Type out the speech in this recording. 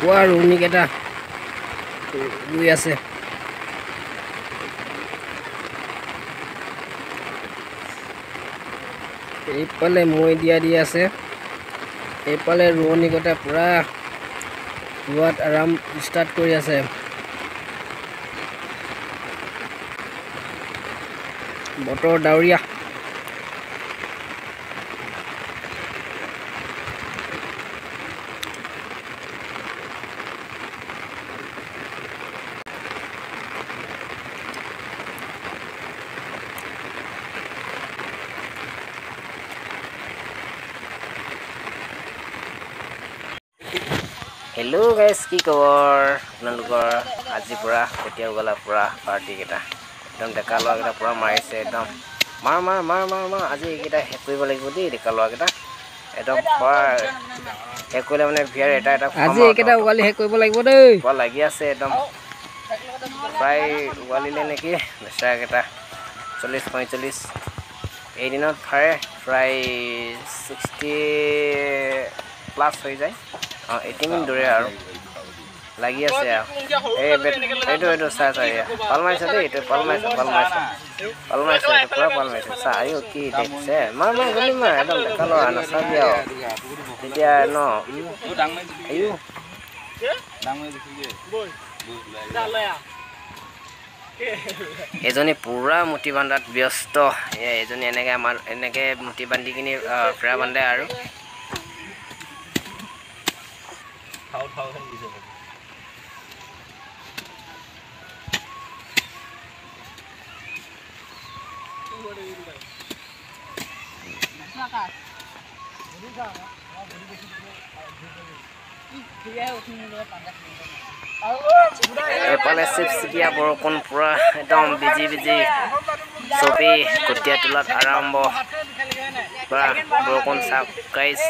পুৱা ৰুণীকেইটা ৰুই আছে। এইফালে মৈ দিয়া দি আছে, এইফালে ৰোৱনীকেইটা পুৰা ৰোৱাত আৰাম ষ্টাৰ্ট কৰি আছে। বতৰ ডাৱৰীয়া। হেল্ল' গাইজ, কি খবৰ আপোনালোকৰ? আজি পুৰা কঠীয়া গলা পুৰা পাৰ্টিকেইটা একদম ডেকা ল'ৰাকেইটা পুৰা মাৰিছে, একদম মাৰ মাৰ মাৰ মাৰ মাৰ। আজি এইকেইটা শেষ কৰিব লাগিব দেই, ডেকা ল'ৰাকেইটা একদম পুৰা শেষ কৰিলে মানে ভিয়াৰ এটা এটা আজি এইকেইটা উগালি শেষ কৰিব লাগিব দেই। পুৰা লাগি আছে একদম, প্ৰায় উগালিলে নেকি বেচেৰাকেইটা 40-45 এইদিনত ফাৰে প্ৰায় 60+ হৈ যায়। 80 মিনিট দৌৰে আৰু লাগি আছে আৰু এইটো চাই পাল মাৰিছে দেই, এইটো পাল মাৰিছে এইটো পুৰা পাল মাৰিছে। চাহ আয়ো কি দেখিছে, মাৰ মাৰ গলি মাৰ, একদম ডেকা ল'ৰা নাচাবি আৰু তেতিয়া ন। আয়ো এজনী পুৰা মুঠি বান্ধাত ব্যস্ত, এজনী এনেকে মুঠি বান্ধি কিনি ফেৰা বান্ধে আৰু এফালে চিপচিপিয়া বৰষুণ পুৰা একদম বিজি চবেই কঠীয়া তোলাত আৰম্ভ। পুৰা বৰষুণ চাওক গাইজ।